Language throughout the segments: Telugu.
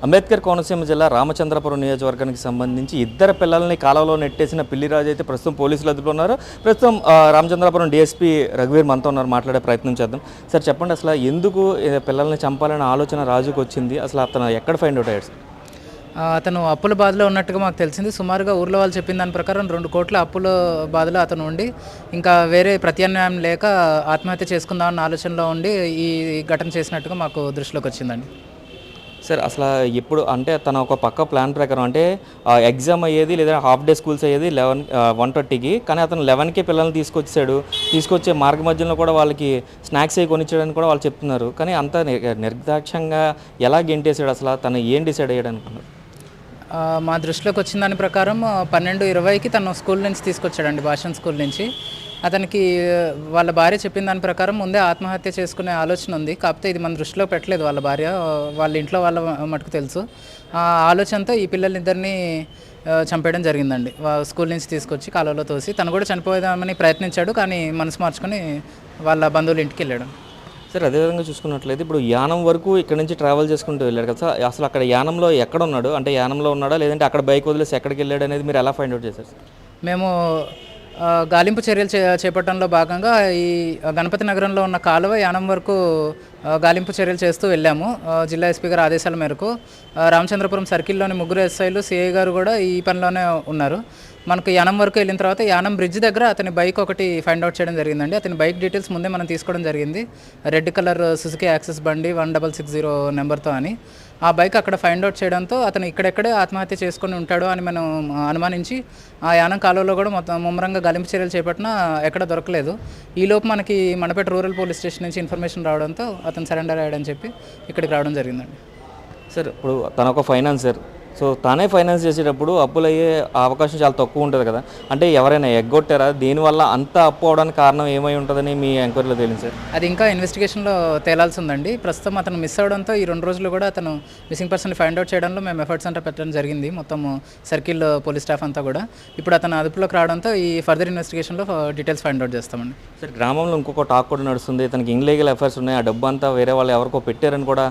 అంబేద్కర్ కోనసీమ జిల్లా రామచంద్రపురం నియోజకవర్గానికి సంబంధించి ఇద్దరు పిల్లల్ని కాలువలో నెట్టేసిన పిల్లిరాజు అయితే ప్రస్తుతం పోలీసులు అదుపులో ఉన్నారు. ప్రస్తుతం రామచంద్రపురం డీఎస్పీ రఘువీర్ మనతో ఉన్నారు. మాట్లాడే ప్రయత్నం చేద్దాం. సార్ చెప్పండి, అసలు ఎందుకు పిల్లల్ని చంపాలనే ఆలోచన రాజుకు వచ్చింది? అసలు అతను ఎక్కడ ఫైండ్ అవుట్ అయ్యాడు? అతను అప్పుల బాధలో ఉన్నట్టుగా మాకు తెలిసింది. సుమారుగా ఊర్లో వాళ్ళు చెప్పిన దాని ప్రకారం 2 కోట్ల అప్పుల బాధలో అతను ఉండి ఇంకా వేరే ప్రత్యామ్నాయం లేక ఆత్మహత్య చేసుకుందామన్న ఆలోచనలో ఉండి ఈ ఘటన చేసినట్టుగా మాకు దృష్టిలోకి వచ్చిందండి. సార్ అసలు ఎప్పుడు అంటే తన ఒక పక్క ప్లాన్ ప్రకారం అంటే ఎగ్జామ్ అయ్యేది లేదా హాఫ్ డే స్కూల్స్ అయ్యేది 1:30కి, కానీ అతను 11కి పిల్లల్ని తీసుకొచ్చే మార్గ మధ్యలో కూడా వాళ్ళకి స్నాక్స్ అవి కొనిచ్చాడని కూడా వాళ్ళు చెప్తున్నారు. కానీ అంత నిర్దాక్ష్యంగా ఎలా గెంటేసాడు? అసలు తను ఏం డిసైడ్ అయ్యాడు అనుకున్నారు? మా దృష్టిలోకి వచ్చిన దాని ప్రకారం 12:20కి తను స్కూల్ నుంచి తీసుకొచ్చాడండి, భాషన్ స్కూల్ నుంచి. అతనికి వాళ్ళ భార్య చెప్పిన దాని ప్రకారం ముందే ఆత్మహత్య చేసుకునే ఆలోచన ఉంది. కాకపోతే ఇది మన దృష్టిలో పెట్టలేదు వాళ్ళ భార్య, వాళ్ళ ఇంట్లో వాళ్ళ మటుకు తెలుసు. ఆ ఆలోచనతో ఈ పిల్లలిద్దరినీ చంపేయడం జరిగిందండి. స్కూల్ నుంచి తీసుకొచ్చి కాలువలో తోసి తను కూడా చనిపోదామని ప్రయత్నించాడు, కానీ మనసు మార్చుకొని వాళ్ళ బంధువుల ఇంటికి వెళ్ళాడు. సార్ అదేవిధంగా చూసుకున్నట్లయితే ఇప్పుడు యానం వరకు ఇక్కడ నుంచి ట్రావెల్ చేసుకుంటూ వెళ్ళాడు కదా సార్, అసలు అక్కడ యానంలో ఎక్కడ ఉన్నాడు? అంటే యానంలో ఉన్నాడా లేదంటే అక్కడ బైక్ వదిలేసి ఎక్కడికి వెళ్ళాడు అనేది మీరు ఎలా ఫైండ్ అవుట్ చేశారు సార్? మేము గాలింపు చర్యలు చేపట్టడంలో భాగంగా ఈ గణపతి నగరంలో ఉన్న కాలువ యానం వరకు గాలింపు చర్యలు చేస్తూ వెళ్ళాము. జిల్లా ఎస్పీ గారి ఆదేశాల మేరకు రామచంద్రపురం సర్కిల్లోని 3 ఎస్ఐలు, సిఐ గారు కూడా ఈ పనిలోనే ఉన్నారు. మనకు యానం వరకు వెళ్ళిన తర్వాత యానం బ్రిడ్జ్ దగ్గర అతని బైక్ ఒకటి ఫైండ్ అవుట్ చేయడం జరిగిందండి. అతని బైక్ డీటెయిల్స్ ముందే మనం తీసుకోవడం జరిగింది. రెడ్ కలర్ సుజుకి యాక్సెస్ బండి 1660 నెంబర్తో అని. ఆ బైక్ అక్కడ ఫైండ్ అవుట్ చేయడంతో అతను ఇక్కడెక్కడే ఆత్మహత్య చేసుకొని ఉంటాడు అని మనం అనుమానించి ఆ యానం కాలువలో కూడా మొత్తం ముమ్మరంగా గాలింపు చర్యలు చేపట్టినా ఎక్కడ దొరకలేదు. ఈలోపు మనకి మండపేట రూరల్ పోలీస్ స్టేషన్ నుంచి ఇన్ఫర్మేషన్ రావడంతో అతను సరెండర్ అయ్యాడని చెప్పి ఇక్కడికి రావడం జరిగిందండి. సార్ ఇప్పుడు తన ఒక ఫైనాన్సర్, సో తానే ఫైనాన్స్ చేసేటప్పుడు అప్పులు అయ్యే అవకాశం చాలా తక్కువ ఉంటుంది కదా, అంటే ఎవరైనా ఎగ్గొట్టారా? దీనివల్ల అంత అప్పు అవడానికి కారణం ఏమై ఉంటుందని మీ ఎంక్వైరీలో తేలింది సార్? అది ఇంకా ఇన్వెస్టిగేషన్లో తేలాల్సి ఉందండి. ప్రస్తుతం అతను మిస్ అవడంతో ఈ 2 రోజులు కూడా అతను మిస్సింగ్ పర్సన్ ఫైండ్ అవుట్ చేయడంలో మేము ఎఫర్ట్స్ అంతా పెట్టడం జరిగింది, మొత్తం సర్కిల్ పోలీస్ స్టాఫ్ అంతా కూడా. ఇప్పుడు అతను అదుపులోకి రావడంతో ఈ ఫర్దర్ ఇన్వెస్టిగేషన్లో డీటెయిల్స్ ఫైండ్ అవుట్ చేస్తామండి. సార్ గ్రామంలో ఇంకొక టాక్ కూడా నడుస్తుంది, తనకి ఇన్లీగల్ అఫైర్స్ ఉన్నాయి, ఆ డబ్బు అంతా వేరే వాళ్ళు ఎవరికో పెట్టారని కూడా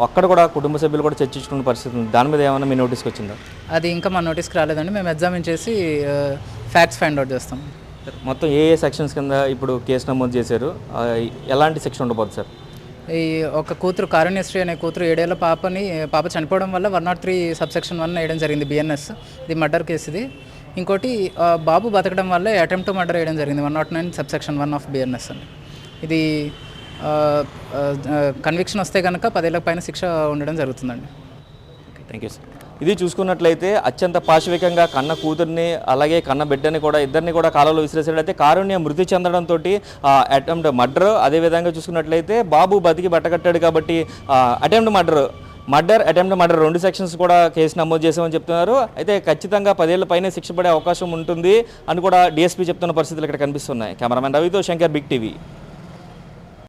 అక్కడ కూడా కుటుంబ సభ్యులు కూడా చర్చించుకునే పరిస్థితి ఉంది. దాని మీద ఏమైనా మీ నోటీస్కి వచ్చిందా? అది ఇంకా మా నోటీస్కి రాలేదండి. మేము ఎగ్జామిన్ చేసి ఫ్యాక్ట్స్ ఫైండ్ అవుట్ చేస్తాం. మొత్తం ఏ సెక్షన్స్ కింద ఇప్పుడు కేసు నమోదు చేశారు? ఎలాంటి సెక్షన్ ఉండబోదు సార్? ఈ ఒక కూతురు కారుణ్యశ్రీ అనే కూతురు 7 ఏళ్ల పాప చనిపోవడం వల్ల 103 సబ్సెక్షన్ 1 వేయడం జరిగింది, బిఎన్ఎస్. ఇది మర్డర్ కేసు ఇది. ఇంకోటి బాబు బతకడం వల్ల అటెంప్ట్ టు మర్డర్ వేయడం జరిగింది, 109 సబ్సెక్షన్ 1 ఆఫ్ బిఎన్ఎస్ అని. ఇది కన్విక్షన్ వస్తే కనుక 10 ఏళ్ల పైన శిక్ష ఉండడం జరుగుతుందండి. Thank you sir. ఇది చూసుకున్నట్లయితే అత్యంత పాశవికంగా కన్న కూతుర్ని అలాగే కన్న బిడ్డని కూడా ఇద్దరిని కూడా కాలంలో విసిరేసాడైతే కారుణ్య మృతి చెందడంతో అటెంప్ట్ మర్డర్. అదేవిధంగా చూసుకున్నట్లయితే బాబు బతికి బట్టకట్టాడు కాబట్టి అటెంప్ట్ అటెంప్ట్ మర్డర్ 2 సెక్షన్స్ కూడా కేసు నమోదు చేసామని చెప్తున్నారు. అయితే ఖచ్చితంగా 10 ఏళ్ల పైన శిక్ష పడే అవకాశం ఉంటుంది అని కూడా డీఎస్పీ చెప్తున్న పరిస్థితులు ఇక్కడ కనిపిస్తున్నాయి. కెమెరామెన్ రవితో శంకర్, బిగ్ టీవీ.